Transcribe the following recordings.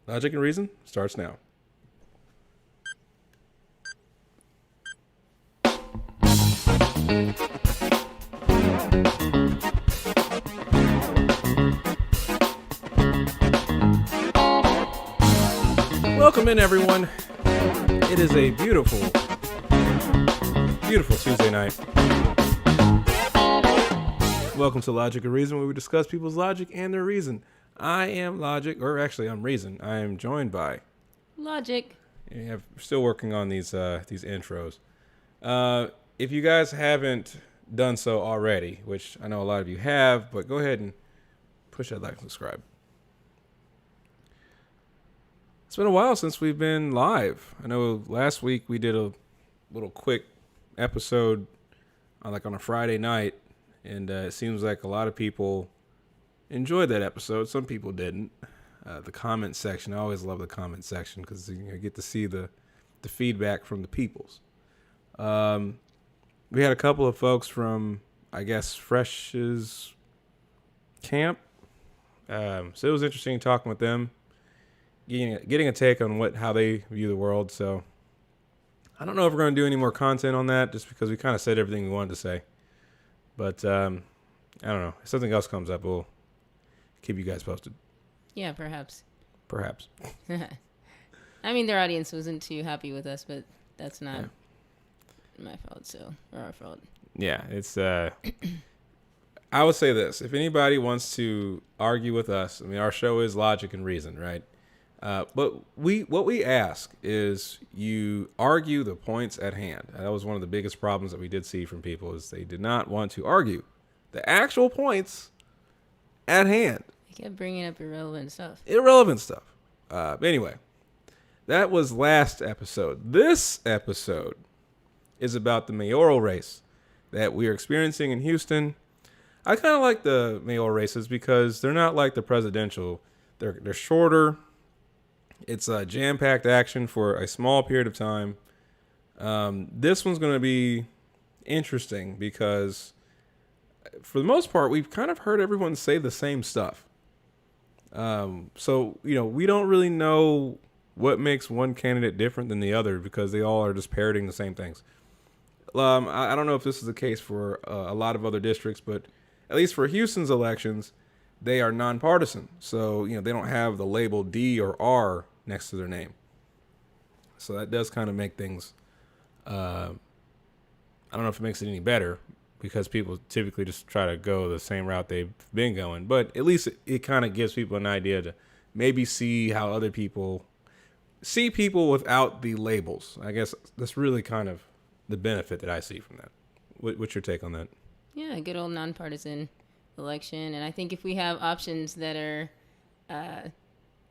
Logic and Reason starts now. Welcome in, everyone. It is a beautiful, beautiful Tuesday night. Welcome to Logic and Reason, where we discuss people's logic and their reason. I am Logic, or actually I'm Reason. I am joined by Logic. we're still working on these intros. If you guys haven't done so already, which I know a lot of you have, but go ahead and push that like and subscribe. It's been a while since we've been live. I know last week we did a little quick episode on a Friday night, and it seems like a lot of people enjoyed that episode. Some people didn't. The comment section, I always love the comment section because you get to see the feedback from the peoples. We had a couple of folks from, I guess, Fresh's camp. So it was interesting talking with them, getting a take on how they view the world. So I don't know if we're going to do any more content on that, just because we kind of said everything we wanted to say. But I don't know. If something else comes up, we'll keep you guys posted. Yeah, perhaps. Perhaps. I mean, their audience wasn't too happy with us, but that's not my fault, or our fault. Yeah, it's I would say this. If anybody wants to argue with us, I mean, our show is Logic and Reason, right? But what we ask is you argue the points at hand. That was one of the biggest problems that we did see from people, is they did not want to argue the actual points at hand. They kept bringing up irrelevant stuff. Anyway, that was last episode. This episode is about the mayoral race that we are experiencing in Houston. I kind of like the mayoral races because they're not like the presidential. They're shorter. It's a jam-packed action for a small period of time. This one's going to be interesting because, for the most part, we've kind of heard everyone say the same stuff. So, we don't really know what makes one candidate different than the other because they all are just parroting the same things. I don't know if this is the case for a lot of other districts, but at least for Houston's elections, they are nonpartisan. So, they don't have the label D or R next to their name. So that does kind of make things, I don't know if it makes it any better because people typically just try to go the same route they've been going. But at least it kind of gives people an idea to maybe see how other people see people without the labels. I guess that's really kind of the benefit that I see from that. What's your take on that? Yeah, good old nonpartisan election. And I think if we have options that are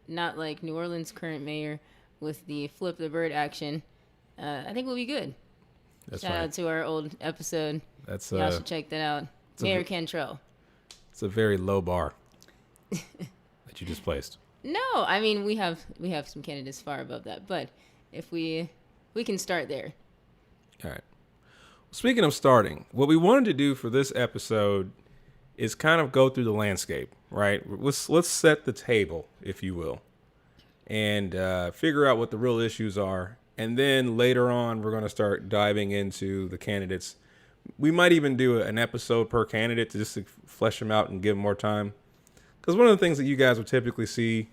not like New Orleans' current mayor with the flip the bird action, I think we'll be good. That's Shout out to our old episode. Y'all should check that out. Mayor Cantrell. It's a very low bar that you just placed. No, I mean we have some candidates far above that, but if we can start there. All right. Speaking of starting, what we wanted to do for this episode is kind of go through the landscape, right? Let's set the table, if you will, and figure out what the real issues are. And then later on, we're going to start diving into the candidates. We might even do an episode per candidate to flesh them out and give them more time. Because one of the things that you guys will typically see,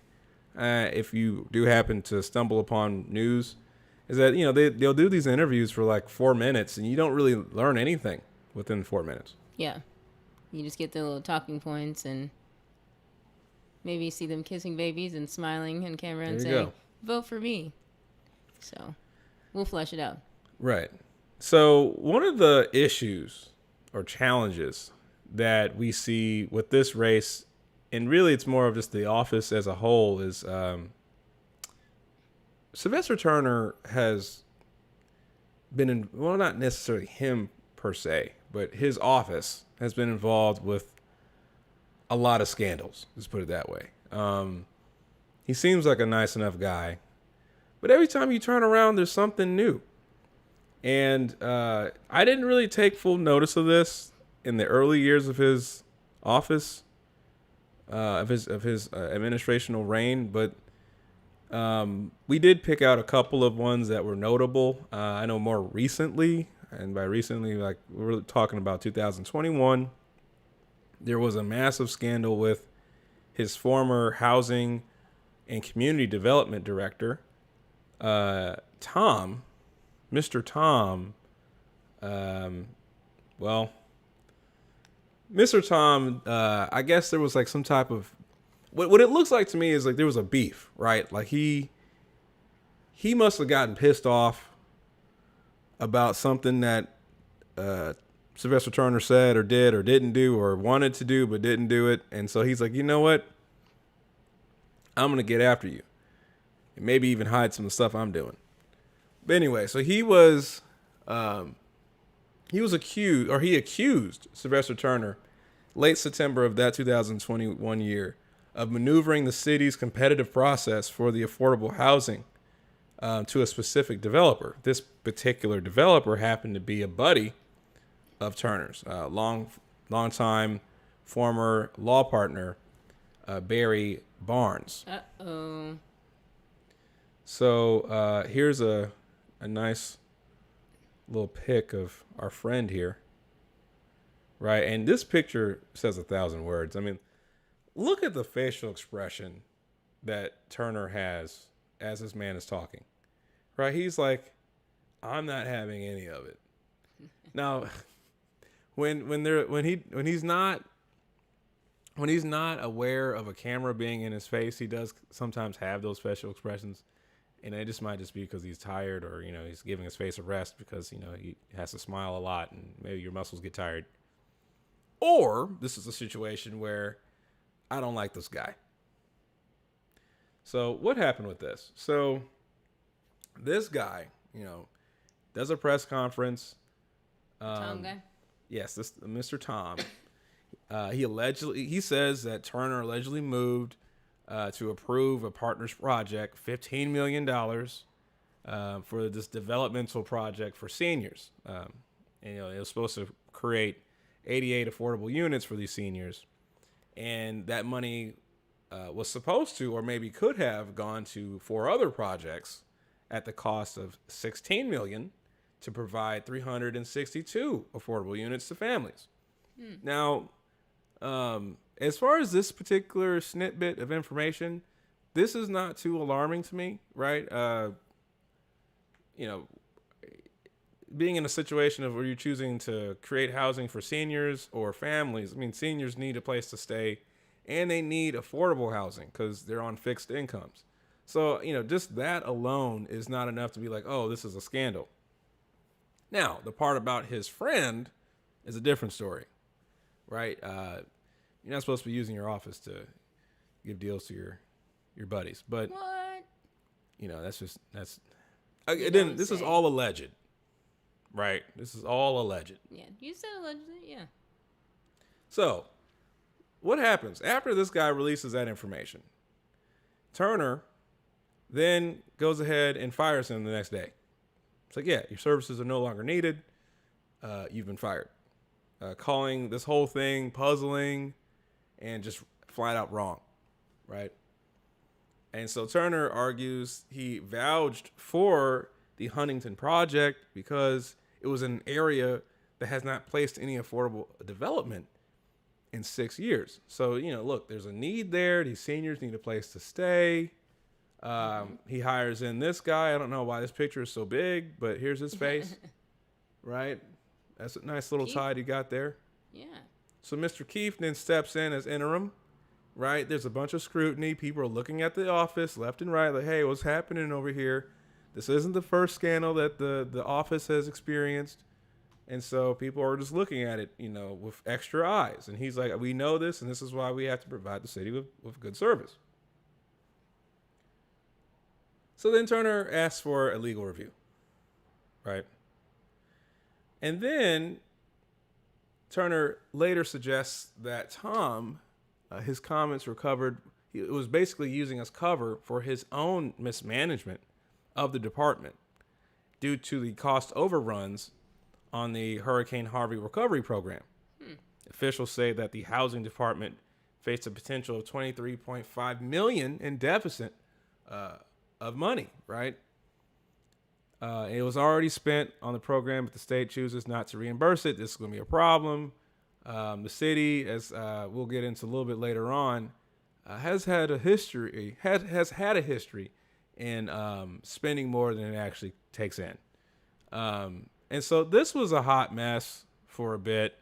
if you do happen to stumble upon news, is that, they'll do these interviews for like 4 minutes and you don't really learn anything within 4 minutes. Yeah. You just get the little talking points and maybe see them kissing babies and smiling on camera and saying, vote for me. So we'll flesh it out. Right. So one of the issues or challenges that we see with this race, and really it's more of just the office as a whole, is Sylvester Turner has been well, not necessarily him per se, but his office has been involved with a lot of scandals. Let's put it that way. He seems like a nice enough guy, but every time you turn around, there's something new. And I didn't really take full notice of this in the early years of his office, of his administrational reign, but We did pick out a couple of ones that were notable. I know more recently, and by recently, like we're talking about 2021, there was a massive scandal with his former housing and community development director, Tom, Mr. Tom. Um, well, Mr. Tom, I guess there was like some type of what it looks like to me is like there was a beef, right? Like he must have gotten pissed off about something that Sylvester Turner said or did or didn't do or wanted to do but didn't do it, and so he's like, you know what? I'm gonna get after you, and maybe even hide some of the stuff I'm doing. But anyway, so he accused Sylvester Turner late September of that 2021 year of maneuvering the city's competitive process for the affordable housing to a specific developer. This particular developer happened to be a buddy of Turner's, long time former law partner, Barry Barnes. Uh-oh. So here's a nice little pic of our friend here, right? And this picture says 1,000 words. I mean, look at the facial expression that Turner has as this man is talking, right? He's like, I'm not having any of it. Now, when he's not aware of a camera being in his face, he does sometimes have those facial expressions. And it just might just be because he's tired, or, you know, he's giving his face a rest because, you know, he has to smile a lot and maybe your muscles get tired. Or this is a situation where I don't like this guy. So what happened with this? So this guy, you know, does a press conference. Tom guy? Yes, this Mr. Tom. He says that Turner allegedly moved to approve a partner's project, $15 million for this developmental project for seniors. And, you know, it was supposed to create 88 affordable units for these seniors. And that money was supposed to, or maybe could have, gone to 4 other projects at the cost of $16 million to provide 362 affordable units to families. Now, as far as this particular snippet of information, this is not too alarming to me, right? You know, being in a situation of where you're choosing to create housing for seniors or families, I mean, seniors need a place to stay and they need affordable housing because they're on fixed incomes. So, you know, just that alone is not enough to be like, oh, this is a scandal. Now, the part about his friend is a different story, right? You're not supposed to be using your office to give deals to your buddies, but What? you know, this is all alleged, right? This is all alleged. Yeah, you said allegedly, yeah. So, what happens after this guy releases that information? Turner then goes ahead and fires him the next day. It's like, yeah, your services are no longer needed. You've been fired. Calling this whole thing puzzling and just flat out wrong, right? And so Turner argues he vouched for the Huntington project because it was an area that has not placed any affordable development in 6 years. So, you know, look, there's a need there. These seniors need a place to stay. He hires in this guy. I don't know why this picture is so big, but here's his face, right? That's a nice little tide you got there. Yeah. So Mr. Keefe then steps in as interim, right? There's a bunch of scrutiny. People are looking at the office left and right like, hey, what's happening over here? This isn't the first scandal that the office has experienced. And so people are just looking at it, you know, with extra eyes. And he's like, we know this, and this is why we have to provide the city with good service. So then Turner asks for a legal review, right? And then Turner later suggests that Tom, his comments were covered. It was basically using as cover for his own mismanagement of the department due to the cost overruns on the Hurricane Harvey recovery program. Officials say that the housing department faced a potential of $23.5 million in deficit of money, right? It was already spent on the program, but the state chooses not to reimburse it. This is going to be a problem. The city, as we'll get into a little bit later on, has had a history in spending more than it actually takes in. And so this was a hot mess for a bit.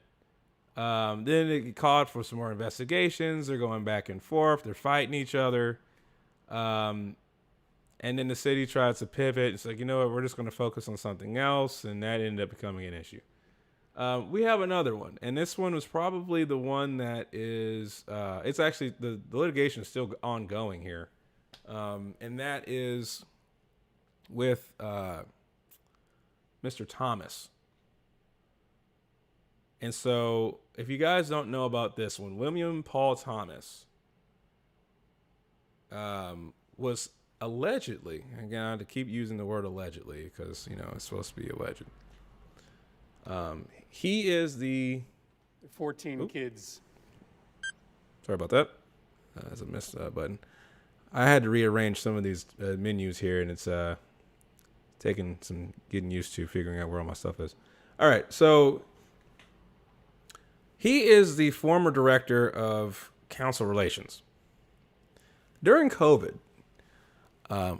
Then it called for some more investigations. They're going back and forth. They're fighting each other. And then the city tries to pivot. It's like, you know what, we're just going to focus on something else. And that ended up becoming an issue. We have another one. And this one was probably the one that is, it's actually, the litigation is still ongoing here. And that is with Mr. Thomas. And so, if you guys don't know about this one, William Paul Thomas was allegedly, again, I have to keep using the word allegedly because, you know, it's supposed to be alleged. He is the 14 kids. Sorry about that. That's a missed button. I had to rearrange some of these menus here, and it's taking some getting used to figuring out where all my stuff is. All right, so he is the former director of council relations. During COVID,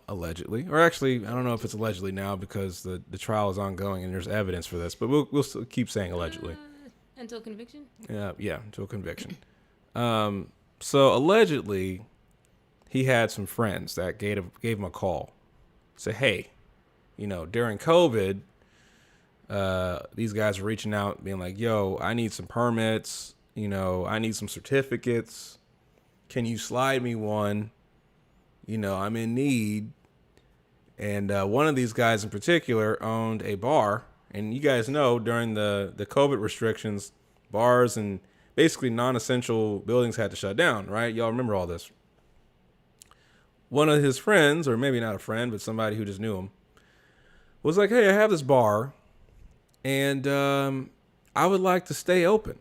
allegedly, or actually, I don't know if it's allegedly now because the trial is ongoing and there's evidence for this, but we'll still keep saying allegedly. Until conviction? Yeah, until conviction. So allegedly, he had some friends that gave him a call. Say, hey, you know, during COVID, these guys are reaching out, being like, yo, I need some permits. You know, I need some certificates. Can you slide me one? You know, I'm in need. And one of these guys in particular owned a bar. And you guys know during the COVID restrictions, bars and basically non-essential buildings had to shut down, right? Y'all remember all this. One of his friends, or maybe not a friend, but somebody who just knew him, was like, hey, I have this bar, and I would like to stay open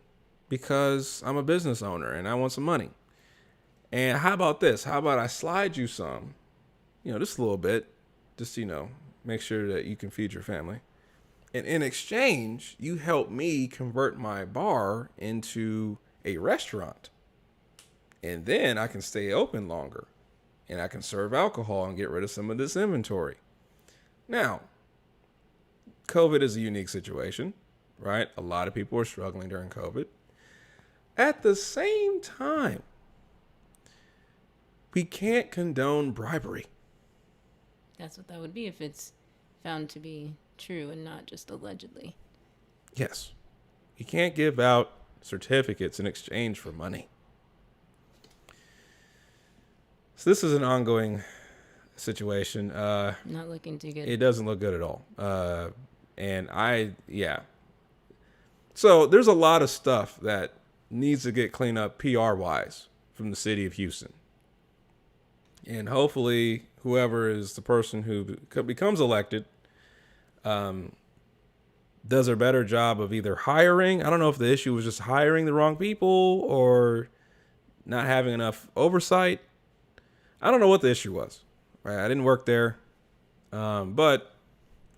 because I'm a business owner and I want some money. And how about this? How about I slide you some, you know, just a little bit, just, you know, make sure that you can feed your family. And in exchange, you help me convert my bar into a restaurant. And then I can stay open longer. And I can serve alcohol and get rid of some of this inventory. Now, COVID is a unique situation, right? A lot of people are struggling during COVID. At the same time, we can't condone bribery. That's what that would be if it's found to be true and not just allegedly. Yes. You can't give out certificates in exchange for money. So this is an ongoing situation. Not looking too good. It doesn't look good at all. So there's a lot of stuff that needs to get cleaned up PR-wise from the city of Houston. And hopefully whoever is the person who becomes elected does a better job of either hiring. I don't know if the issue was just hiring the wrong people or not having enough oversight. I don't know what the issue was. Right? I didn't work there. But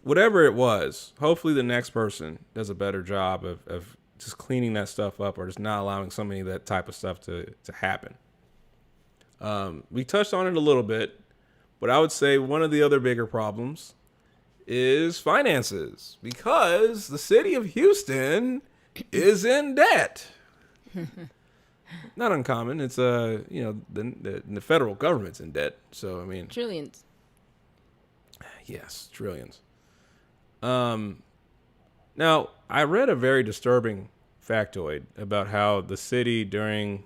whatever it was, hopefully the next person does a better job of just cleaning that stuff up or just not allowing so many of that type of stuff to happen. We touched on it a little bit, but I would say one of the other bigger problems is finances because the city of Houston is in debt. Not uncommon. It's the federal government's in debt. So I mean, Trillions. Yes, trillions. Now I read a very disturbing factoid about how the city during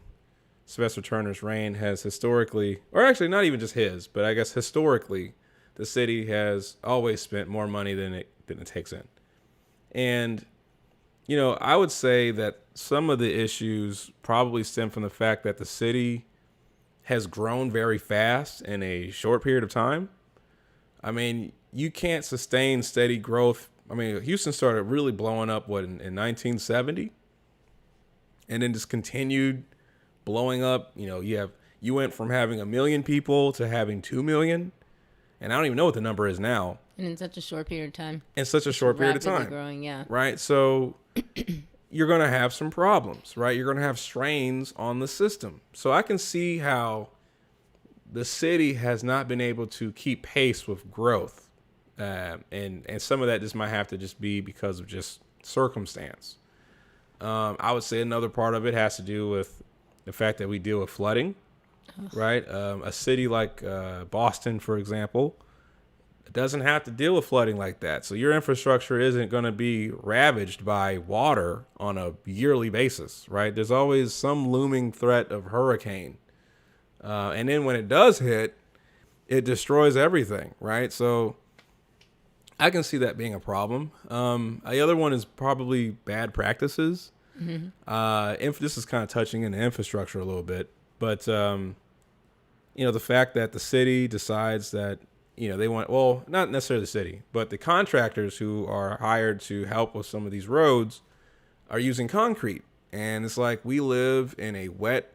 Sylvester Turner's reign has historically, or actually not even just his, but I guess historically, the city has always spent more money than it takes in. And you know, I would say that some of the issues probably stem from the fact that the city has grown very fast in a short period of time. I mean, you can't sustain steady growth. I mean, Houston started really blowing up, in 1970? And then just continued blowing up. You know, you went from having 1 million people to having 2 million. And I don't even know what the number is now. And in such a short period of time. In such a short period of Rapidly time. growing, yeah. Right? So you're going to have some problems, right? You're going to have strains on the system. So I can see how the city has not been able to keep pace with growth. And some of that just might have to just be because of just circumstance. I would say another part of it has to do with the fact that we deal with flooding, right? A city like Boston, for example, doesn't have to deal with flooding like that. So your infrastructure isn't going to be ravaged by water on a yearly basis, right? There's always some looming threat of hurricane. And then when it does hit, it destroys everything, right? So I can see that being a problem. The other one is probably bad practices. This is kind of touching into infrastructure a little bit, but the fact that the city decides that they want, well, not necessarily the city, but the contractors who are hired to help with some of these roads are using concrete, and it's like we live in a wet,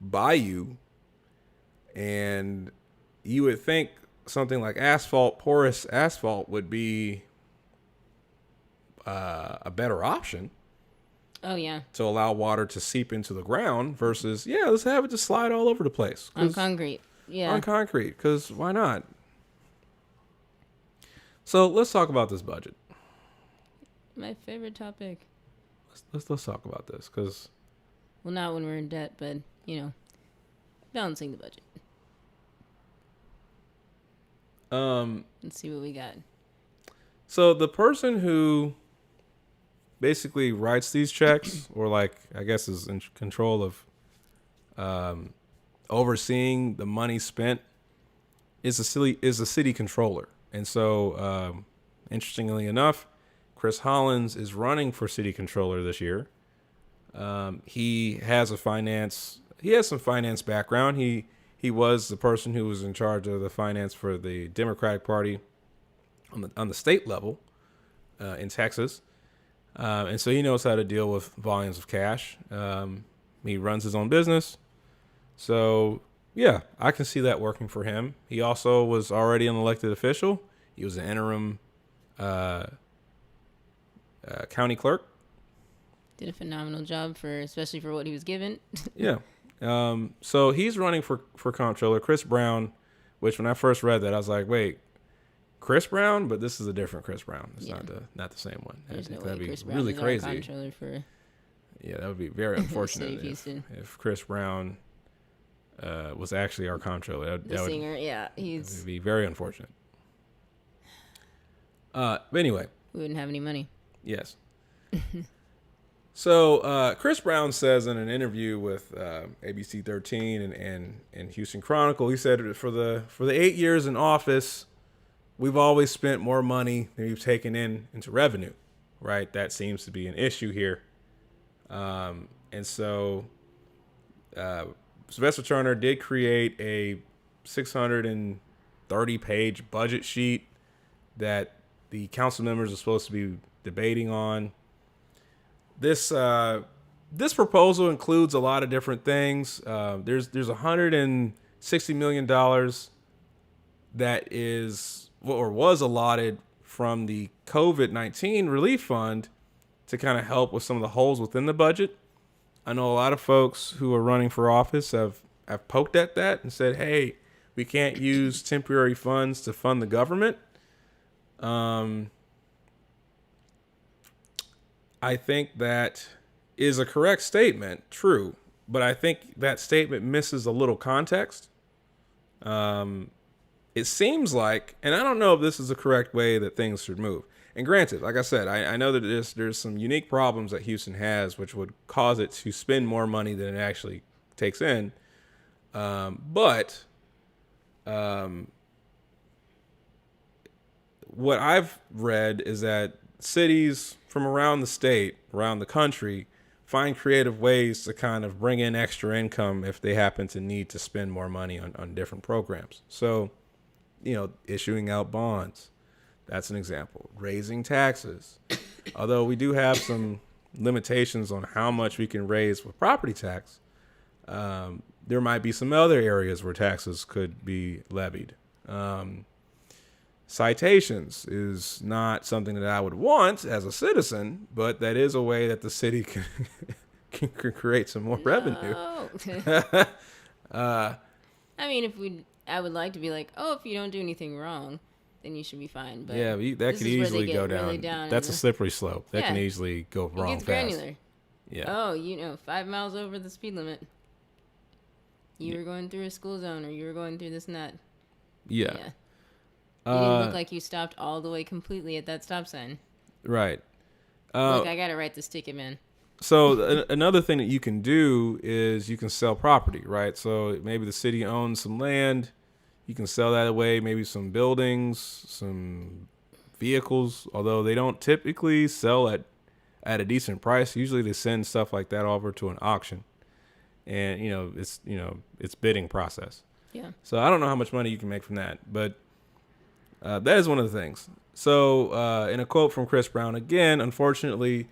bayou, and you would think something like asphalt, porous asphalt, would be a better option. Oh, yeah. To allow water to seep into the ground versus, let's have it just slide all over the place. On concrete. Yeah. On concrete, because why not? So let's talk about this budget. My favorite topic. Let's talk about this, because... Well, not when we're in debt, but, balancing the budget. Let's see what we got. So the person who basically writes these checks, or I guess is in control of overseeing the money spent, is a city controller. And so interestingly enough, Chris Hollins is running for city controller this year. He has some finance background. He was the person who was in charge of the finance for the Democratic Party on the state level in Texas. And so he knows how to deal with volumes of cash. He runs his own business. So, I can see that working for him. He also was already an elected official. He was an interim county clerk. Did a phenomenal job especially for what he was given. Yeah. So he's running for comptroller. Chris Brown, which when I first read that, I was like, wait, Chris Brown? But this is a different Chris Brown. It's not the same one. There's no way that'd be Chris Brown really is crazy. Our comptroller for that would be very unfortunate if Chris Brown was actually our comptroller. The singer, it would be very unfortunate. But anyway. We wouldn't have any money. Yes. So Chris Brown says in an interview with ABC 13 and Houston Chronicle, he said for the 8 years in office, we've always spent more money than we've taken into revenue, right? That seems to be an issue here. And so Sylvester Turner did create a 630-page budget sheet that the council members are supposed to be debating on. This proposal includes a lot of different things. There's $160 million that is or was allotted from the COVID-19 relief fund to kind of help with some of the holes within the budget. I know a lot of folks who are running for office have poked at that and said, hey, we can't use temporary funds to fund the government. I think that is a correct statement, true, but I think that statement misses a little context. It seems like, and I don't know if this is the correct way that things should move. And granted, like I said, I know that there's some unique problems that Houston has, which would cause it to spend more money than it actually takes in. But what I've read is that cities from around the state, around the country, find creative ways to kind of bring in extra income if they happen to need to spend more money on different programs. So, issuing out bonds, that's an example. Raising taxes, although we do have some limitations on how much we can raise with property tax. There might be some other areas where taxes could be levied. Citations is not something that I would want as a citizen, but that is a way that the city can create some more revenue. No. uh, I mean, I would like to be like, oh, if you don't do anything wrong, then you should be fine. But yeah, that this could is where they easily get go really down. down That's in a the- slippery slope. That can Yeah. easily go It wrong gets fast. granular. Yeah. Oh, 5 miles over the speed limit. You were going through a school zone, or you were going through this and that. Yeah. Yeah. You didn't look like you stopped all the way completely at that stop sign. Right. Look, I gotta write this ticket, man. So another thing that you can do is you can sell property, right? So maybe the city owns some land. You can sell that away, maybe some buildings, some vehicles, although they don't typically sell at a decent price. Usually they send stuff like that over to an auction. And, it's bidding process. Yeah. So I don't know how much money you can make from that, but that is one of the things. So in a quote from Chris Brown, again, unfortunately,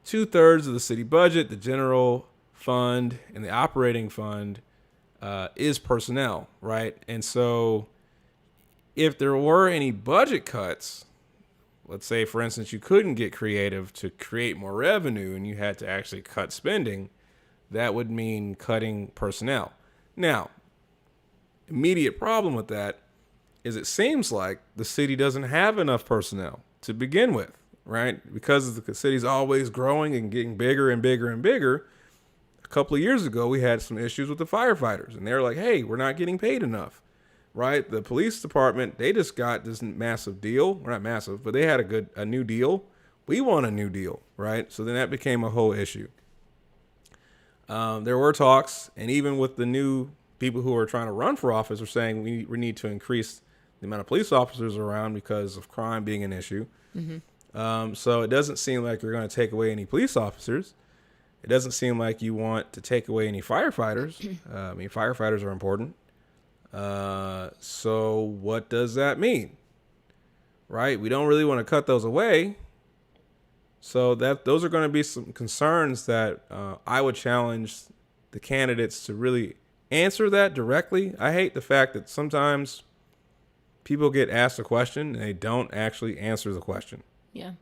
2/3 of the city budget, the general fund and the operating fund, is personnel, right? And so if there were any budget cuts, let's say, for instance, you couldn't get creative to create more revenue and you had to actually cut spending, that would mean cutting personnel. Now, immediate problem with that is it seems like the city doesn't have enough personnel to begin with, right? Because the city's always growing and getting bigger and bigger and bigger. A couple of years ago, we had some issues with the firefighters, and they're like, hey, we're not getting paid enough, right? The police department, they just got this massive deal. Well, not massive, but they had a new deal. We want a new deal, right? So then that became a whole issue. There were talks, and even with the new people who are trying to run for office are saying we need to increase the amount of police officers around because of crime being an issue. Mm-hmm. So it doesn't seem like you're going to take away any police officers. It doesn't seem like you want to take away any firefighters. Firefighters are important. So what does that mean? Right? We don't really want to cut those away. So those are going to be some concerns that I would challenge the candidates to really answer that directly. I hate the fact that sometimes people get asked a question and they don't actually answer the question. Yeah.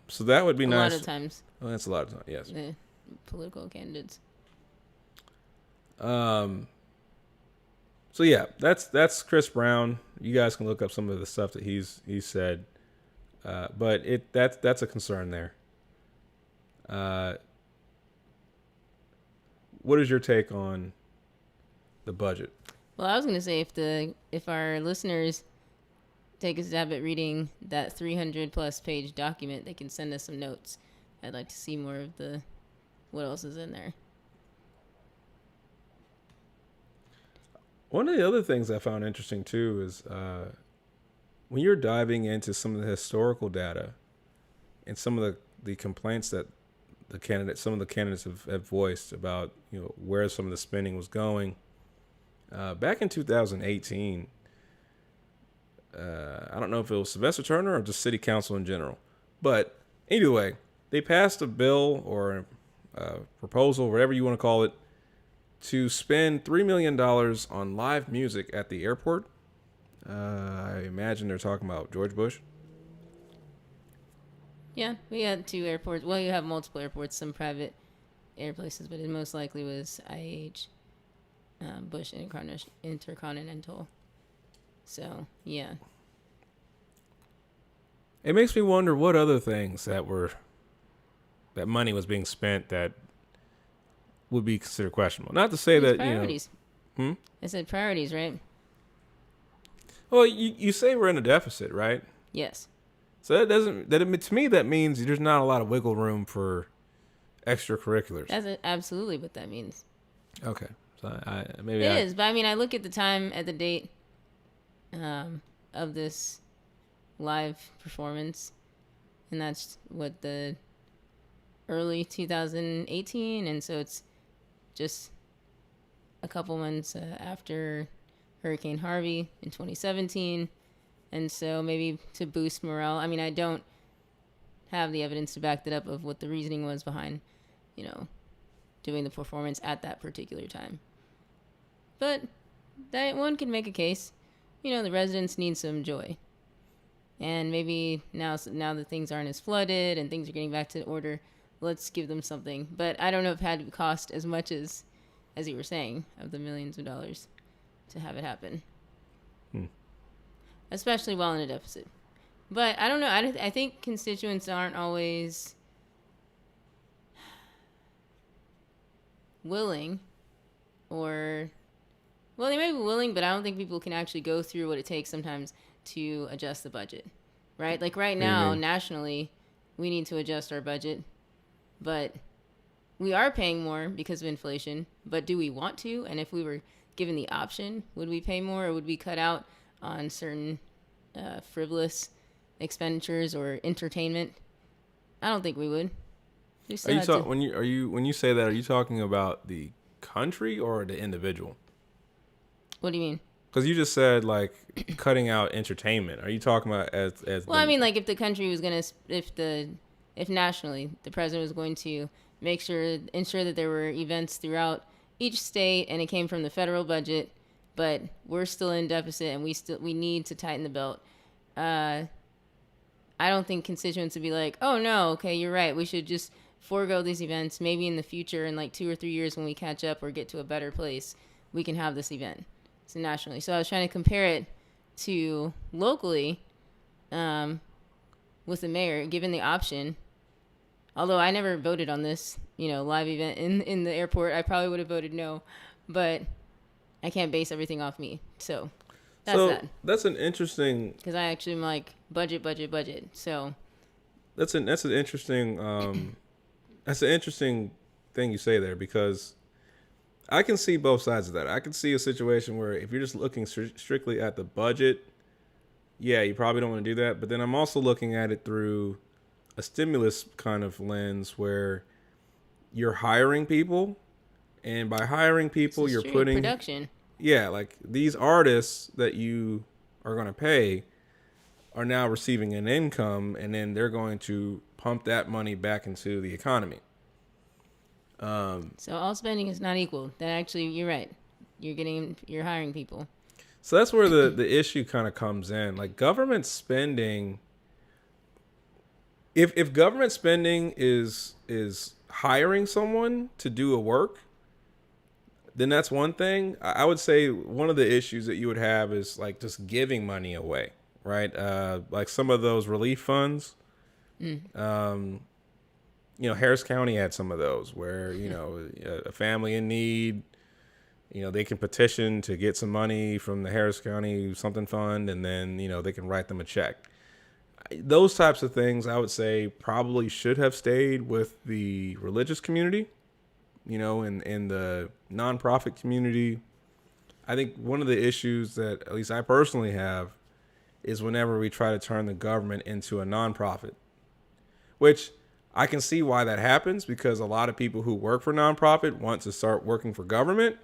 So that would be nice. A lot of times. Oh, that's a lot of times. Yes. The political candidates. So yeah, that's Chris Brown. You guys can look up some of the stuff that he's said. But that's a concern there. What is your take on the budget? Well, I was gonna say if our listeners take a stab at reading that 300+ page document, they can send us some notes. I'd like to see more of what else is in there. One of the other things I found interesting too is when you're diving into some of the historical data and some of the complaints that some of the candidates have voiced about where some of the spending was going. Back in 2018, I don't know if it was Sylvester Turner or just City Council in general, but either way, they passed a bill or a proposal, whatever you want to call it, to spend $3 million on live music at the airport. I imagine they're talking about George Bush. Yeah, we had 2 airports. Well, you have multiple airports, some private air places, but it most likely was IAH, Bush Intercontinental. So, yeah. It makes me wonder what other things that money was being spent that would be considered questionable. Not to say that, priorities. I said priorities, right? Well, you say we're in a deficit, right? Yes. So to me, that means there's not a lot of wiggle room for extracurriculars. That's absolutely what that means. Okay. So It is, but I mean, I look at the date of this live performance, and that's what the early 2018, and so it's just a couple months after Hurricane Harvey in 2017, and so maybe to boost morale. I mean, I don't have the evidence to back that up of what the reasoning was behind, doing the performance at that particular time. But that one can make a case. The residents need some joy. And maybe now that things aren't as flooded and things are getting back to order, let's give them something. But I don't know if it had to cost as much as you were saying, of the millions of dollars to have it happen. Especially while in a deficit. But I don't know. I think constituents aren't always willing, or, well, they may be willing, but I don't think people can actually go through what it takes sometimes to adjust the budget, right? Like right now, nationally, we need to adjust our budget, but we are paying more because of inflation. But do we want to? And if we were given the option, would we pay more, or would we cut out on certain frivolous expenditures or entertainment? I don't think we would. When you say that, are you talking about the country or the individual? What do you mean? Because you just said like cutting out entertainment. Are you talking about as? Well, I mean, like if the country was gonna, if nationally the president was going to ensure that there were events throughout each state, and it came from the federal budget, but we're still in deficit and we need to tighten the belt. I don't think constituents would be like, oh no, okay, you're right, we should just forego these events. Maybe in the future, in like 2 or 3 years, when we catch up or get to a better place, we can have this event. So nationally. So I was trying to compare it to locally, with the mayor given the option. Although I never voted on this, live event in the airport, I probably would have voted no, but I can't base everything off me. So that's an interesting, because I actually am like budget. So that's an interesting that's an interesting thing you say there, because I can see both sides of that. I can see a situation where if you're just looking strictly at the budget, yeah, you probably don't want to do that. But then I'm also looking at it through a stimulus kind of lens where you're hiring people, and by hiring people, you're putting production. Yeah, like these artists that you are going to pay are now receiving an income, and then they're going to pump that money back into the economy. So all spending is not equal. That actually, you're right. You're hiring people. So that's where the issue kind of comes in. Like government spending, if government spending is hiring someone to do a work, then that's one thing. I would say one of the issues that you would have is like just giving money away, right? Like some of those relief funds. Harris County had some of those where, a family in need, they can petition to get some money from the Harris County something fund, and then, they can write them a check. Those types of things, I would say, probably should have stayed with the religious community, in the nonprofit community. I think one of the issues that at least I personally have is whenever we try to turn the government into a nonprofit, which I can see why that happens, because a lot of people who work for nonprofit want to start working for government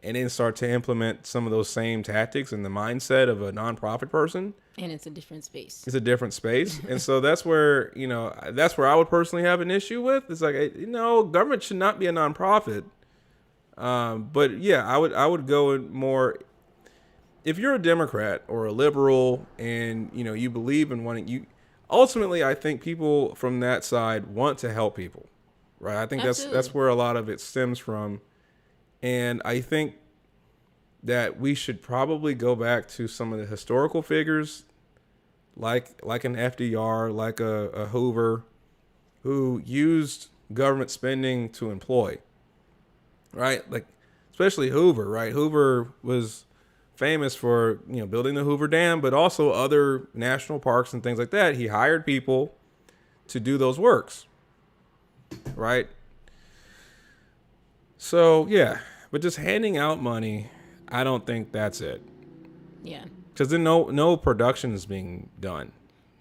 and then start to implement some of those same tactics in the mindset of a nonprofit person. And it's a different space. It's a different space. And so that's where I would personally have an issue with. It's like, government should not be a nonprofit. But yeah, I would go in more, if you're a Democrat or a liberal and, you believe in ultimately, I think people from that side want to help people, right? I think that's where a lot of it stems from. And I think that we should probably go back to some of the historical figures, like an FDR, like a Hoover, who used government spending to employ, right? Like especially Hoover, right? Hoover was famous for building the Hoover Dam, but also other national parks and things like that. He hired people to do those works, right? So yeah, but just handing out money, I don't think that's it. Yeah. Because then no production is being done.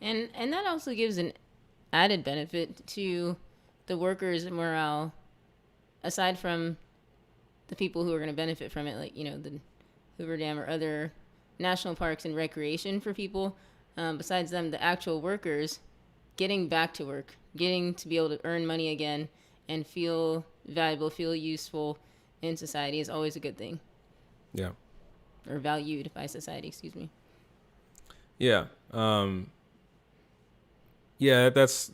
And that also gives an added benefit to the workers' morale, aside from the people who are going to benefit from it, like, the Hoover Dam or other national parks and recreation for people. Besides them, the actual workers getting back to work, getting to be able to earn money again and feel valuable, feel useful in society is always a good thing. Yeah. Or valued by society, excuse me. Yeah. Yeah, that's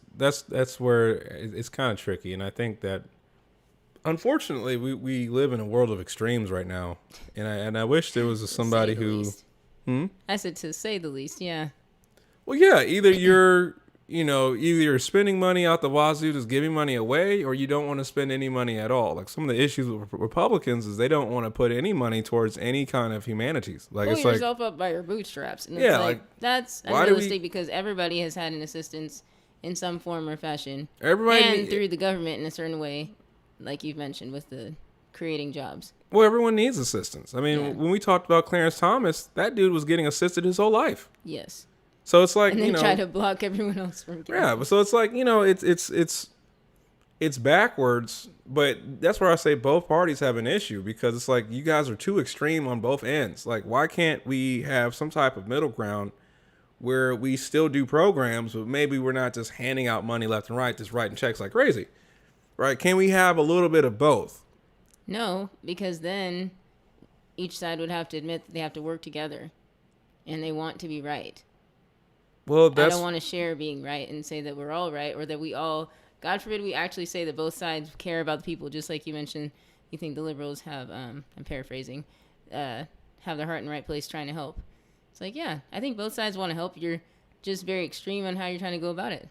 where it's kind of tricky, and I think that unfortunately we live in a world of extremes right now, and I wish there was somebody who, least. I said to say the least, yeah. well, yeah, either you're either you're spending money out the wazoo, just giving money away, or you don't want to spend any money at all. Like some of the issues with Republicans is they don't want to put any money towards any kind of humanities. Like Pull it's like, yourself up by your bootstraps. And yeah, it's like that's why do unrealistic because everybody has had an assistance in some form or fashion. everybody And through the government in a certain way, like you've mentioned with the creating jobs. well, everyone needs assistance. I mean, Yeah. when we talked about Clarence Thomas, that dude was getting assisted his whole life. Yes. So it's like, And then try to block everyone else from getting yeah, but so it's like, it's backwards, but that's where I say both parties have an issue because it's like you guys are too extreme on both ends. Like, why can't we have some type of middle ground where we still do programs, but maybe we're not just handing out money left and right, just writing checks like crazy, right? Can we have a little bit of both? No, because then each side would have to admit that they have to work together and they want to be right. Well, I that's don't want to share being right and say that we're all right or that we all, God forbid, we actually say that both sides care about the people, just like you mentioned. You think the liberals have, I'm paraphrasing, have their heart in the right place trying to help. It's like, yeah, I think both sides want to help. You're just very extreme on how you're trying to go about it.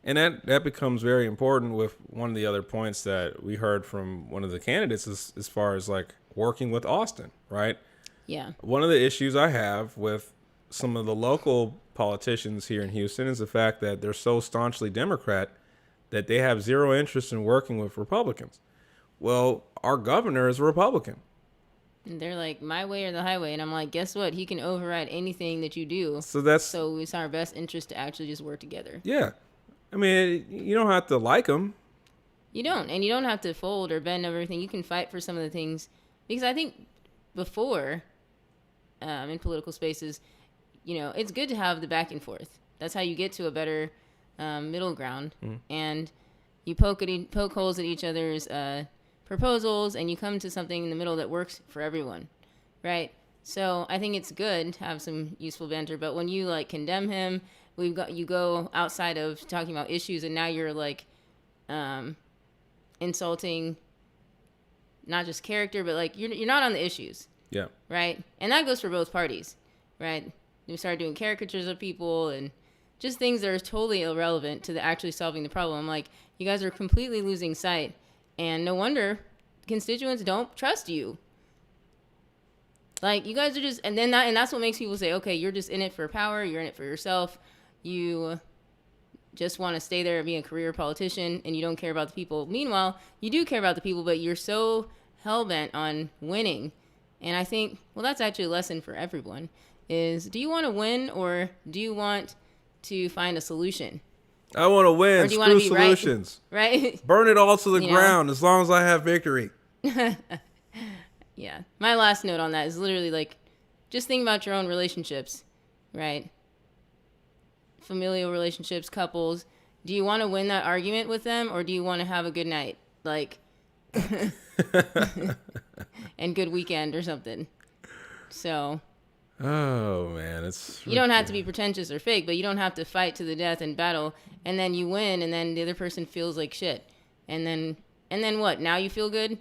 And that becomes very important with one of the other points that we heard from one of the candidates as far as like working with Austin, right? Yeah. One of the issues I have with some of the local politicians here in Houston is the fact that they're so staunchly Democrat that they have zero interest in working with Republicans. Well, our governor is a Republican. And they're like, my way or the highway. And I'm like, guess what? He can override anything that you do. So it's our best interest to actually just work together. Yeah. I mean, you don't have to like him. You don't. And you don't have to fold or bend over everything. You can fight for some of the things. Because I think before, in political spaces, it's good to have the back and forth. That's how you get to a better middle ground. Mm-hmm. And you poke holes at each other's proposals, and you come to something in the middle that works for everyone, right? So I think it's good to have some useful banter. But when you like condemn him, you go outside of talking about issues, and now you're like insulting not just character, but like you're not on the issues. Yeah. Right. And that goes for both parties, right? We start doing caricatures of people and just things that are totally irrelevant to the actually solving the problem. Like, you guys are completely losing sight, and no wonder constituents don't trust you. Like, you guys are just, and that's what makes people say, okay, you're just in it for power, you're in it for yourself, you just want to stay there and be a career politician, and you don't care about the people. Meanwhile, you do care about the people, but you're so hell-bent on winning. And I think, well, that's actually a lesson for everyone, is do you want to win, or do you want to find a solution? I want to win. Screw solutions. Right? Burn it all to the ground as long as I have victory. Yeah. My last note on that is literally like, just think about your own relationships, right? Familial relationships, couples. Do you want to win that argument with them, or do you want to have a good night? Like, and good weekend or something. So. Oh, man. You don't have to be pretentious or fake, but you don't have to fight to the death and battle, and then you win, and then the other person feels like shit. And then what? Now you feel good?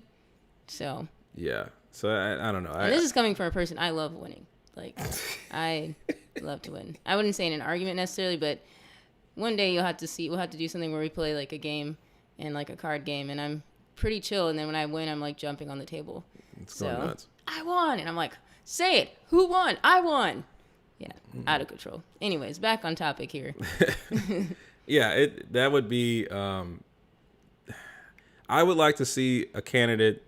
So. Yeah. So I don't know. And this is coming from a person, I love winning. Like, I love to win. I wouldn't say in an argument necessarily, but one day we'll have to do something where we play like a game and like a card game, and I'm pretty chill, and then when I win, I'm like jumping on the table. It's going nuts. I won, and I'm like, say it. Who won? I won. Yeah, out of control. Anyways, back on topic here. Yeah, that would be. I would like to see a candidate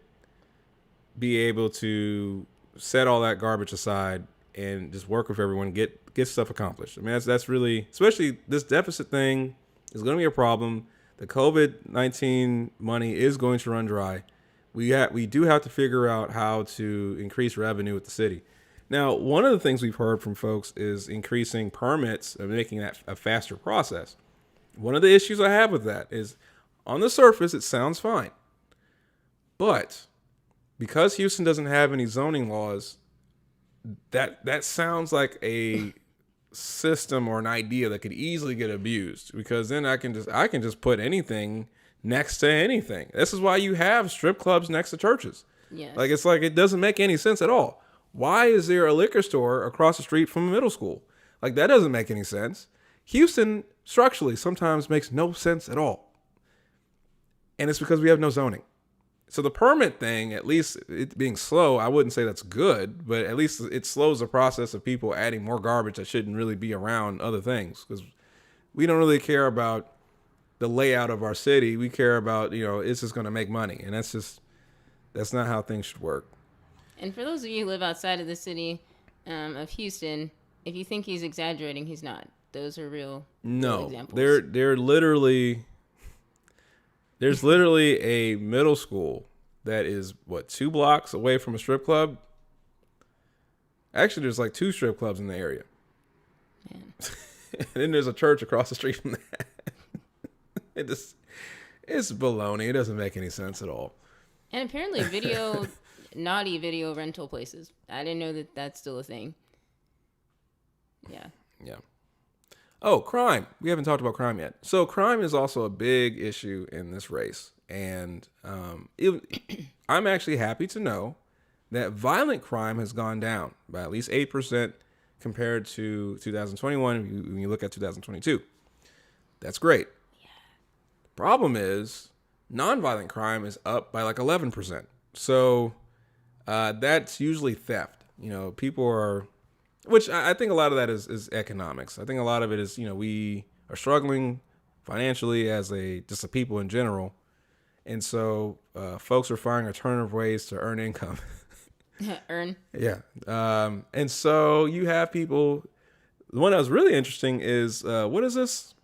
be able to set all that garbage aside and just work with everyone, get stuff accomplished. I mean, that's really, especially this deficit thing is going to be a problem. The COVID-19 money is going to run dry. We do have to figure out how to increase revenue with the city. Now, one of the things we've heard from folks is increasing permits and making that a faster process. One of the issues I have with that is, on the surface, it sounds fine. But because Houston doesn't have any zoning laws, that sounds like a system or an idea that could easily get abused, because then I can just put anything next to anything. This is why you have strip clubs next to churches. Yes. It's like it doesn't make any sense at all. Why is there a liquor store across the street from a middle school? Like, that doesn't make any sense. Houston structurally sometimes makes no sense at all. And it's because we have no zoning. So the permit thing, at least it being slow, I wouldn't say that's good, but at least it slows the process of people adding more garbage that shouldn't really be around other things. Because we don't really care about the layout of our city. We care about, it's just going to make money. And that's not how things should work. And for those of you who live outside of the city of Houston, if you think he's exaggerating, he's not. Those are real examples. They're literally... There's literally a middle school that is, 2 blocks away from a strip club? Actually, there's like 2 strip clubs in the area. Man. And then there's a church across the street from that. It's baloney. It doesn't make any sense at all. And apparently naughty video rental places. I didn't know that that's still a thing. Yeah. Yeah. Oh, crime. We haven't talked about crime yet. So crime is also a big issue in this race. And I'm actually happy to know that violent crime has gone down by at least 8% compared to 2021 when you look at 2022. That's great. Yeah. Problem is, nonviolent crime is up by like 11%. So that's usually theft. People are... Which I think a lot of that is economics. I think a lot of it is, we are struggling financially as just a people in general. And so folks are finding alternative ways to earn income. Earn? Yeah. And so you have people. The one that was really interesting is, what is this?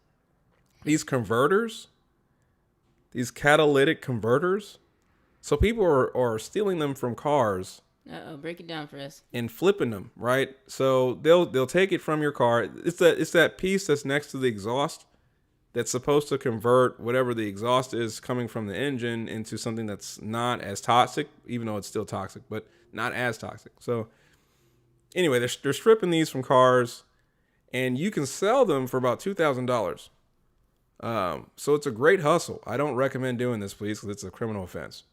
These converters, these catalytic converters. So people are stealing them from cars. Break it down for us. And flipping them, right? So they'll take it from your car. It's that piece that's next to the exhaust that's supposed to convert whatever the exhaust is coming from the engine into something that's not as toxic, even though it's still toxic, but not as toxic. So anyway, they're stripping these from cars, and you can sell them for about $2,000. So it's a great hustle. I don't recommend doing this, please, because it's a criminal offense.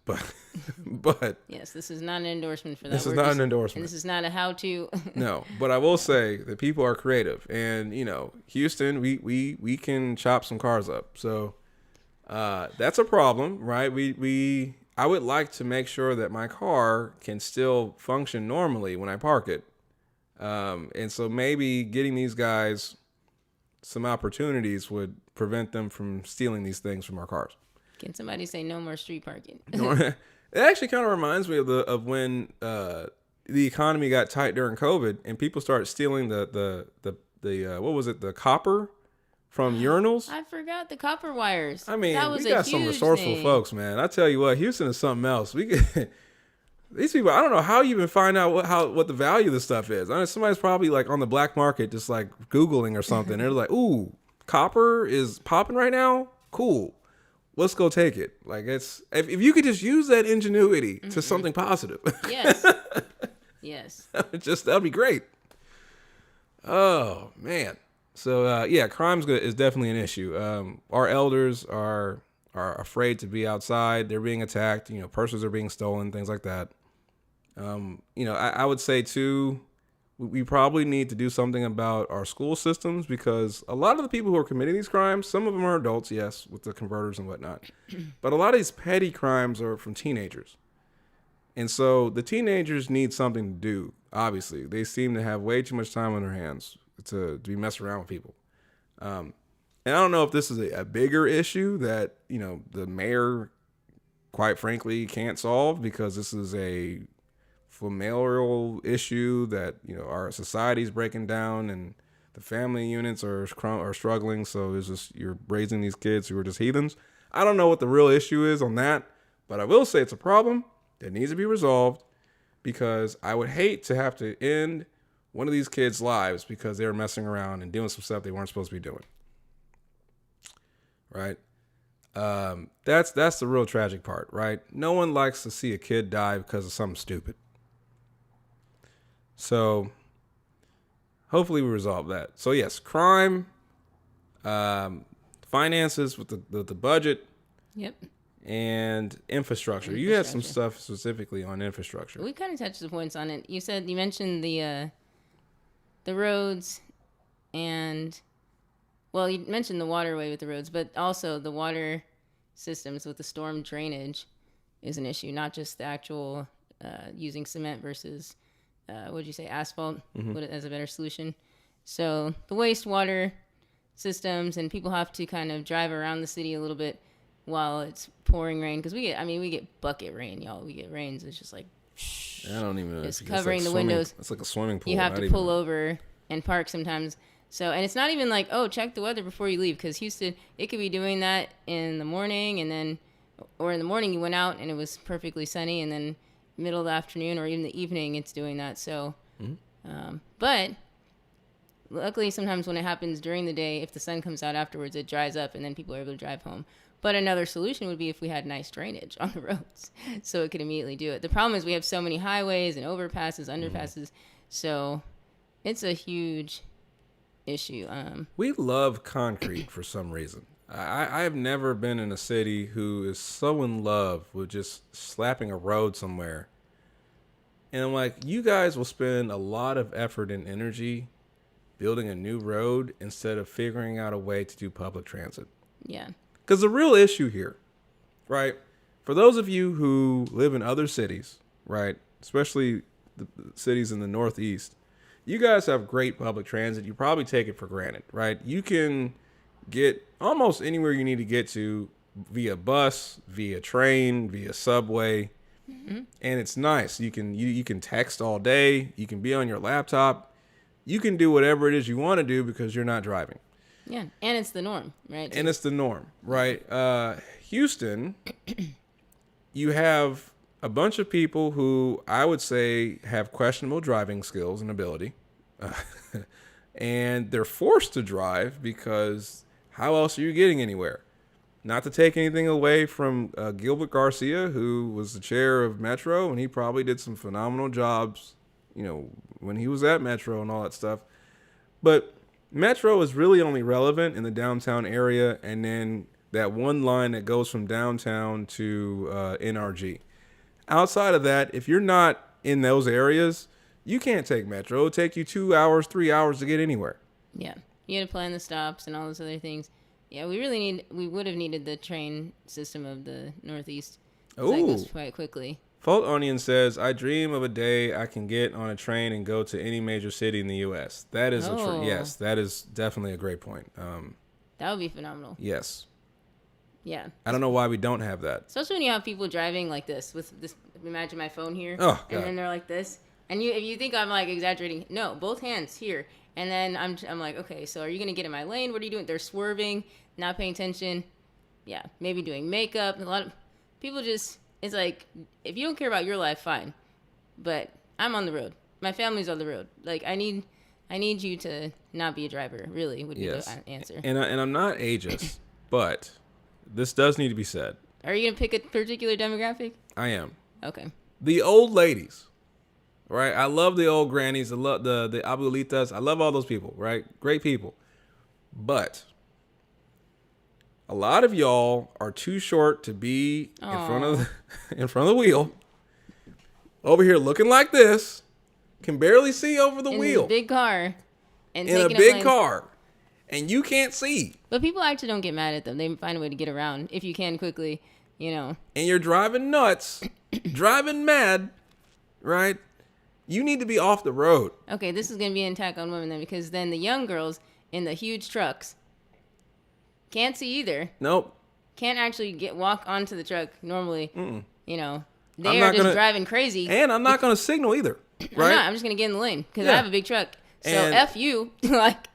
But yes, this is not an endorsement for that. This is not an endorsement. And this is not a how-to. No, but I will say that people are creative, and Houston, we can chop some cars up. So that's a problem, right? I would like to make sure that my car can still function normally when I park it, and so maybe getting these guys some opportunities would prevent them from stealing these things from our cars. Can somebody say no more street parking? It actually kind of reminds me of when the economy got tight during COVID and people started stealing the what was it, the copper from urinals. I forgot the copper wires. I mean, that was we got some resourceful folks, man. I tell you what, Houston is something else. These people, I don't know how you even find out what the value of this stuff is. I mean, somebody's probably like on the black market, just like Googling or something. They're like, ooh, copper is popping right now. Cool. Let's go take it. Like, it's, if you could just use that ingenuity to something positive. Yes. Yes. That'd be great. Oh man. So yeah, crime is definitely an issue. Our elders are afraid to be outside. They're being attacked. Purses are being stolen, things like that. I would say too, we probably need to do something about our school systems, because a lot of the people who are committing these crimes, some of them are adults, yes, with the converters and whatnot, but a lot of these petty crimes are from teenagers. And so the teenagers need something to do. Obviously, they seem to have way too much time on their hands to be messing around with people. And I don't know if this is a bigger issue that, the mayor, quite frankly, can't solve, because this is a familial issue that, our society's breaking down and the family units are struggling. So it's just, you're raising these kids who are just heathens. I don't know what the real issue is on that, but I will say it's a problem that needs to be resolved, because I would hate to have to end one of these kids' lives because they were messing around and doing some stuff they weren't supposed to be doing. Right? That's the real tragic part, right? No one likes to see a kid die because of something stupid. So hopefully we resolve that. So yes, crime, finances with the budget, Yep. and infrastructure. You had some stuff specifically on infrastructure. We kind of touched the points on it. You mentioned the roads, and well, you mentioned the waterway with the roads, but also the water systems with the storm drainage is an issue. Not just the actual using cement versus what would you say, asphalt as a better solution. So the wastewater systems, and people have to kind of drive around the city a little bit while it's pouring rain, because we get bucket rain, y'all. We get rains. It's just like I don't even know. It's covering the windows. It's like a swimming pool. You have to pull over and park sometimes. So, and it's not even like, oh, check the weather before you leave, because Houston, it could be doing that in the morning, and then, or in the morning you went out and it was perfectly sunny, and then middle of the afternoon or even the evening it's doing that. So, but luckily sometimes when it happens during the day, if the sun comes out afterwards, it dries up and then people are able to drive home. But another solution would be if we had nice drainage on the roads, so it could immediately do it. The problem is we have so many highways and overpasses, underpasses, so it's a huge issue. We love concrete for some reason. I have never been in a city who is so in love with just slapping a road somewhere. And I'm like, you guys will spend a lot of effort and energy building a new road instead of figuring out a way to do public transit. Yeah. Because the real issue here, right, for those of you who live in other cities, right, especially the cities in the Northeast, you guys have great public transit. You probably take it for granted, right? You can get almost anywhere you need to get to via bus, via train, via subway, and it's nice. You can text all day. You can be on your laptop. You can do whatever it is you want to do because you're not driving. Yeah, and it's the norm, right? And it's the norm, right? Houston, you have a bunch of people who I would say have questionable driving skills and ability. And they're forced to drive because how else are you getting anywhere? Not to take anything away from Gilbert Garcia, who was the chair of Metro, and he probably did some phenomenal jobs, when he was at Metro and all that stuff. But Metro is really only relevant in the downtown area, and then that one line that goes from downtown to NRG. Outside of that, if you're not in those areas, you can't take Metro. It'll take you 2 hours, 3 hours to get anywhere. Yeah. You had to plan the stops and all those other things. Yeah, we would have needed the train system of the Northeast. Oh. That goes quite quickly. Fault Onion says, I dream of a day I can get on a train and go to any major city in the U.S. That is yes, that is definitely a great point. That would be phenomenal. Yes. Yeah. I don't know why we don't have that. Especially when you have people driving like this, with this, imagine my phone here, oh, and then they're like this. And if you think I'm like exaggerating, no, both hands here. And then I'm like, okay, so are you going to get in my lane? What are you doing? They're swerving, not paying attention. Yeah, maybe doing makeup. A lot of people just, it's like, if you don't care about your life, fine. But I'm on the road. My family's on the road. Like, I need you to not be a driver, really, would be the answer. And I'm not ageist, but this does need to be said. Are you going to pick a particular demographic? I am. Okay. The old ladies, right? I love the old grannies. I love the abuelitas. I love all those people, right? Great people. But a lot of y'all are too short to be in front of the wheel. Over here looking like this, can barely see over the wheel. In a big car. And in a big car. And you can't see. But people actually don't get mad at them. They find a way to get around if you can quickly, And you're driving nuts, driving mad, right? You need to be off the road. Okay, this is going to be an attack on women then, because then the young girls in the huge trucks can't see either. Nope. Can't actually walk onto the truck normally. They are just driving crazy. And I'm not going to signal either, right? I'm just going to get in the lane because I have a big truck. So F you.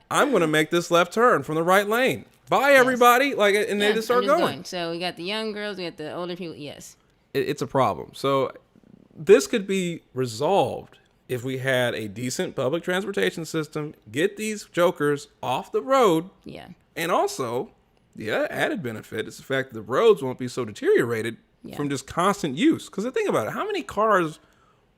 I'm going to make this left turn from the right lane. Bye, everybody. Yes. They just start going. So we got the young girls, we got the older people. Yes. It's a problem. So this could be resolved if we had a decent public transportation system, get these jokers off the road. Yeah. And also The added benefit is the fact that the roads won't be so deteriorated Yeah. from just constant use. Because think about it, how many cars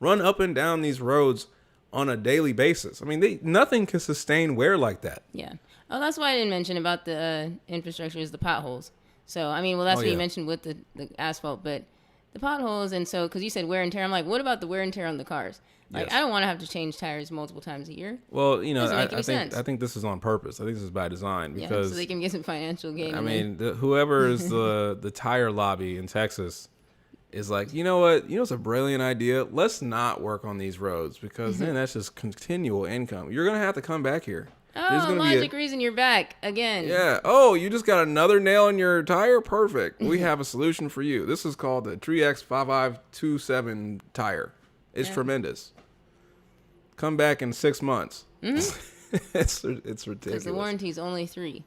run up and down these roads on a daily basis? I mean, nothing can sustain wear like that. Yeah. Oh, that's why I didn't mention about the infrastructure is the potholes. So, I mean, well, that's what you mentioned with the asphalt, but the potholes, and so, because you said wear and tear, I'm like, what about the wear and tear on the cars? Like, Yes. I don't want to have to change tires multiple times a year. Well, Doesn't make any sense. I think this is on purpose. I think this is by design Yeah, because so they can get some financial gain. I and then- mean, whoever is the tire lobby in Texas is like, you know what? You know, it's a brilliant idea. Let's not work on these roads because then that's just continual income. You're gonna have to come back here. There's oh, gonna logic reason you're back again. Yeah. Oh, you just got another nail in your tire? Perfect. We have a solution for you. This is called the 3X5527 tire. It's tremendous. Come back in 6 months. It's ridiculous. Because the warranty's only 3.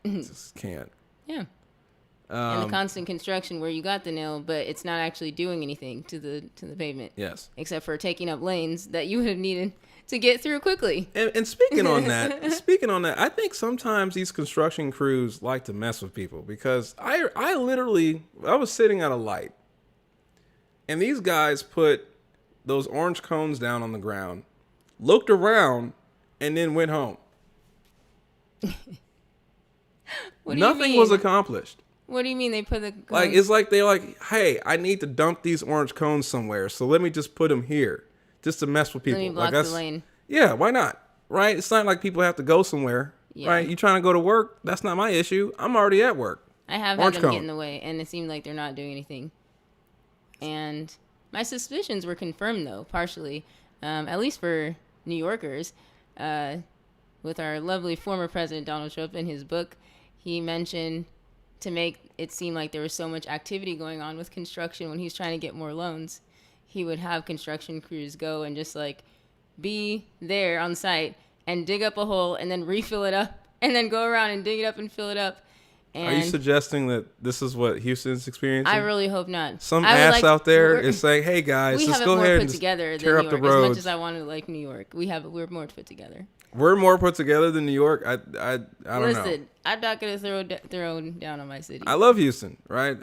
Just can't. Yeah. And the constant construction where you got the nail, but it's not actually doing anything to the pavement. Yes. Except for taking up lanes that you would have needed to get through quickly. And speaking on that, I think sometimes these construction crews like to mess with people because I was sitting at a light and these guys put those orange cones down on the ground, looked around, and then went home. Nothing was accomplished. What do you mean they put the cones? Like, it's like they're like, hey, I need to dump these orange cones somewhere, so let me just put them here just to mess with people. Let me block like, the lane. Yeah, why not? Right? It's not like people have to go somewhere. Yeah. Right? You trying to go to work? That's not my issue. I'm already at work. I have Orange had them cone. get in the way, and it seemed like they're not doing anything. And my suspicions were confirmed, though, partially, at least for New Yorkers, with our lovely former president, Donald Trump, in his book. He mentioned to make it seem like there was so much activity going on with construction when he was trying to get more loans, he would have construction crews go and just like be there on site and dig up a hole and then refill it up and then go around and dig it up and fill it up. And Are you suggesting that this is what Houston's experiencing? I really hope not. Some I would ass like- out there we're- is saying, "Hey guys, we let's have it go more ahead put and together just than tear New up the York. As much roads." as I wanted to like New York, we're more put together. We're more put together than New York. I don't know. Listen, I'm not gonna throw down on my city. I love Houston, right?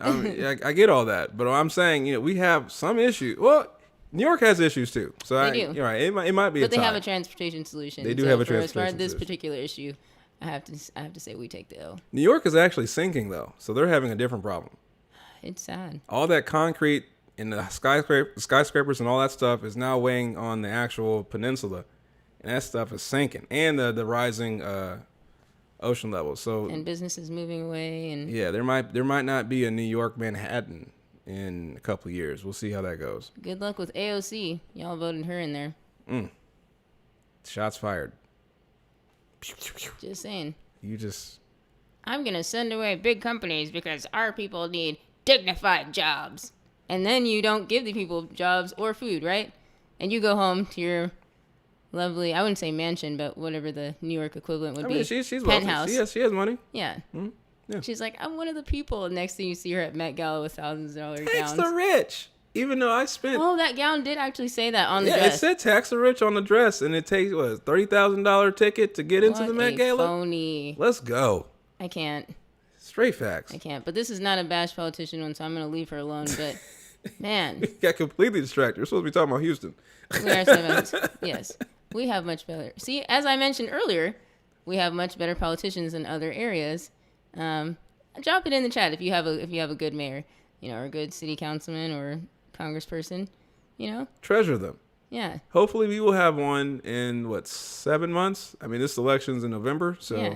I get all that, but I'm saying, we have some issues. Well, New York has issues too, so They do. you're right. It might be, But a they have tie. a transportation solution. They do So have a As far as transportation this solution. particular issue, I have to say we take the L. New York is actually sinking though, so they're having a different problem. It's sad. All that concrete and the skyscrapers and all that stuff is now weighing on the actual peninsula, and that stuff is sinking, and the rising ocean levels. So And businesses moving away, and yeah, there might not be a New York Manhattan in a couple of years. We'll see how that goes. good luck with AOC. Y'all voted her in there. Shots fired. Just saying. You just I'm gonna send away big companies because our people need dignified jobs. And then you don't give the people jobs or food, right? And you go home to your lovely, I wouldn't say mansion, but whatever the New York equivalent would I be. mean, she's penthouse. wealthy. She has money. Yeah. Yeah. She's like, I'm one of the people. And next thing you see her at Met Gala with thousands of dollar Tax gowns. the rich. Even though I spent. Oh, that gown did actually say that on the Yeah, dress. it said tax the rich on the dress, and it takes what $30,000 ticket to get into What the Met a Gala. phony. Let's go. I can't. Straight facts. I can't. But this is not a bash politician one, so I'm going to leave her alone. But, man, Got completely distracted. We're supposed to be talking about Houston. we are so yes, we have much better. See, as I mentioned earlier, we have much better politicians in other areas. Drop it in the chat if you have a good mayor, or a good city councilman or congressperson, Treasure them. Yeah. Hopefully, we will have one in 7 months. I mean, this election's in November, so Yeah.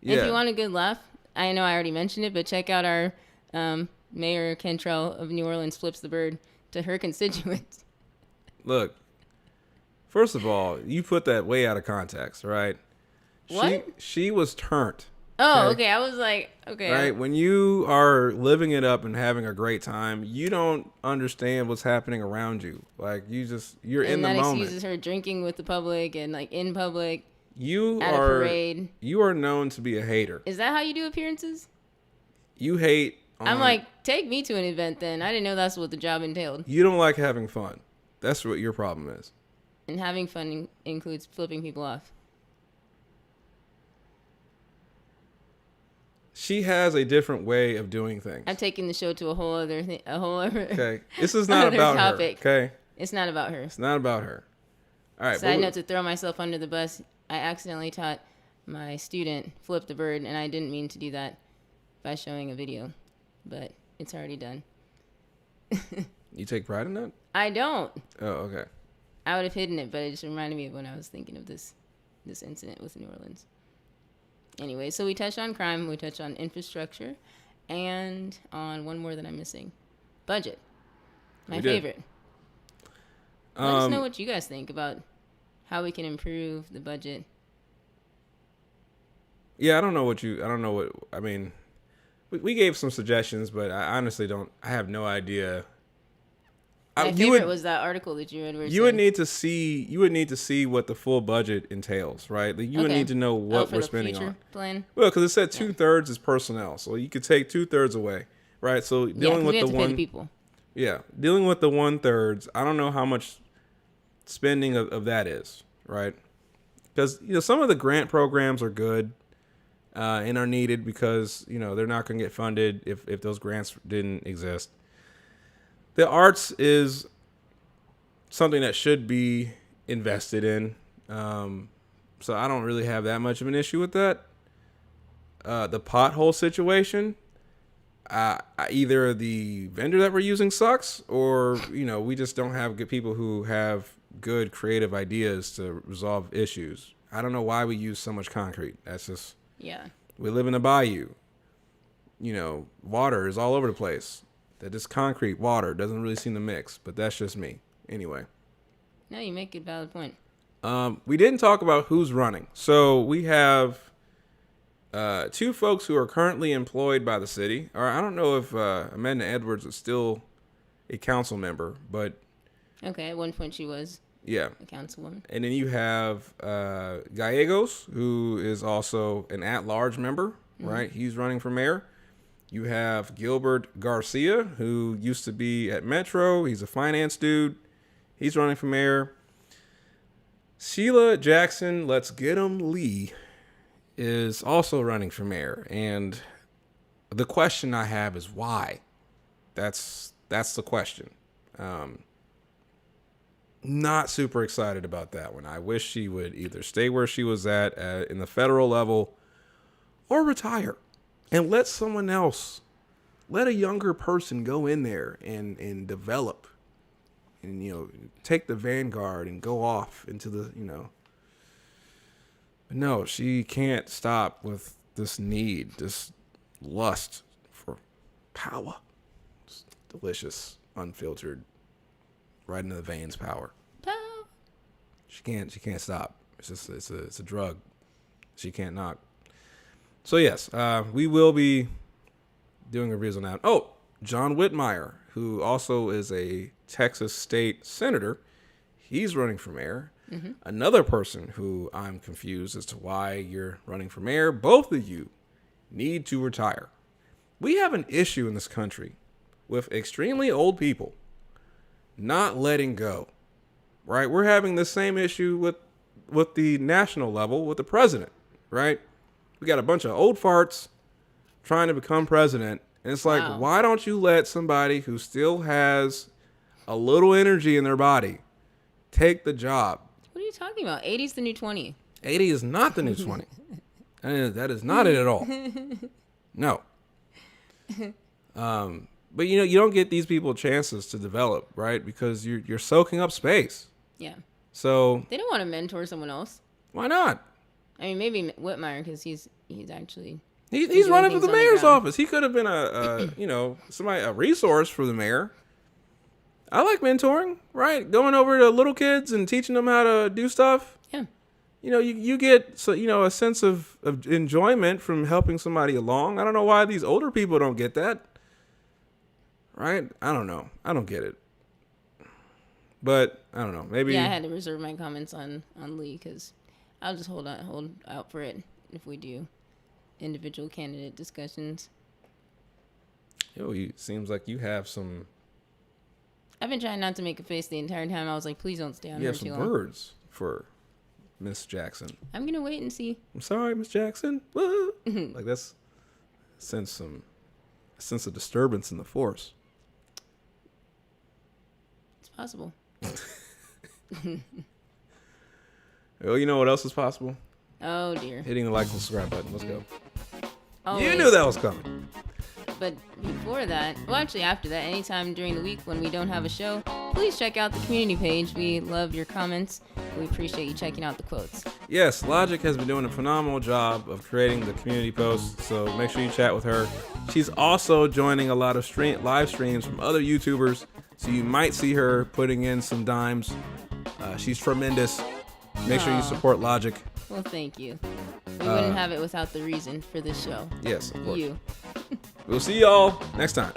yeah. If you want a good laugh, I know I already mentioned it, but check out our Mayor Cantrell of New Orleans flips the bird to her constituents. Look, first of all, you put that way out of context, right? What? She was turned. Oh, okay. I was like, okay. Right? When you are living it up and having a great time, you don't understand what's happening around you. Like you're in And the that moment. excuses her drinking with the public and like in public You at a are parade. you are known to be a hater. Is that how you do appearances? You hate I'm like, take me to an event then. I didn't know that's what the job entailed. you don't like having fun. That's what your problem is. And having fun includes flipping people off. She has a different way of doing things. I'm taking the show to a whole other Okay, this is not about topic. her. Okay, It's not about her. it's not about her. All right. Side note, to throw myself under the bus, I accidentally taught my student Flip the Bird, and I didn't mean to do that by showing a video, but it's already done. You take pride in that? I don't. Oh, okay. I would have hidden it, but it just reminded me of when I was thinking of this incident with New Orleans. Anyway, so we touched on crime, we touched on infrastructure, and on one more that I'm missing. Budget. My favorite. Let us know what you guys think about how we can improve the budget. Yeah, I mean, we gave some suggestions, but I honestly I have no idea. My favorite was that article that you read. You would need to see what the full budget entails, right? Like, you would need to know what we're spending on. Plan? Well, because it said 2/3 is personnel, so you could take 2/3 away, right? So dealing with the pay the people. Yeah, dealing with the 1/3, I don't know how much spending of that is, right? Because some of the grant programs are good and are needed because they're not going to get funded if those grants didn't exist. The arts is something that should be invested in, so I don't really have that much of an issue with that. The pothole situation, either the vendor that we're using sucks, or we just don't have good people who have good creative ideas to resolve issues. I don't know why we use so much concrete. That's just we live in a bayou. Water is all over the place. That this concrete water doesn't really seem to mix, but that's just me. Anyway. No, you make a valid point. We didn't talk about who's running. So we have 2 folks who are currently employed by the city. Or I don't know if Amanda Edwards is still a council member, but okay, at one point she was a councilwoman. And then you have Gallegos, who is also an at-large member, right? He's running for mayor. You have Gilbert Garcia, who used to be at Metro. He's a finance dude. He's running for mayor. Sheila Jackson, Let's Get 'em Lee, is also running for mayor. And the question I have is why? That's the question. Not super excited about that one. I wish she would either stay where she was at in the federal level or retire. And let someone else, let a younger person go in there and develop and, take the vanguard and go off into the, But no, she can't stop with this need, this lust for power. It's delicious, unfiltered, right into the veins power. She can't stop. It's a drug she can't knock. So yes, we will be doing reviews on that. Oh, John Whitmire, who also is a Texas state senator, he's running for mayor. Another person who I'm confused as to why you're running for mayor. Both of you need to retire. We have an issue in this country with extremely old people not letting go, right? We're having the same issue with the national level with the president, right? We got a bunch of old farts trying to become president. And it's like, why don't you let somebody who still has a little energy in their body take the job? What are you talking about? 80's the new 20. 80 is not the new 20. That is not it at all. No. But you don't get these people chances to develop, right? Because you're soaking up space. Yeah. So they don't want to mentor someone else. Why not? I mean, maybe Whitmire, because he's actually he's running for the mayor's office. He could have been a resource for the mayor. I like mentoring, right? Going over to little kids and teaching them how to do stuff. Yeah. You get a sense of enjoyment from helping somebody along. I don't know why these older people don't get that. Right? I don't know. I don't get it. But I don't know. Maybe. Yeah, I had to reserve my comments on Lee because I'll just hold out for it if we do individual candidate discussions. Seems like you have some. I've been trying not to make a face the entire time. I was like, please don't stay on you her have too some long. words for Miss Jackson. I'm gonna wait and see. I'm sorry, Miss Jackson. Like that's sense a disturbance in the force. It's possible. Well, you know what else is possible? Oh dear. Hitting the like and subscribe button. Let's go. Always. You knew that was coming. But before that, well, actually after that, anytime during the week when we don't have a show, please check out the community page. We love your comments. We appreciate you checking out the quotes. Yes, Logic has been doing a phenomenal job of creating the community posts, so make sure you chat with her. She's also joining a lot of live streams from other YouTubers, so you might see her putting in some dimes. She's tremendous. Make sure you support Logic. Well, thank you. We wouldn't have it without the reason for this show. Yes, of course. You. We'll see y'all next time.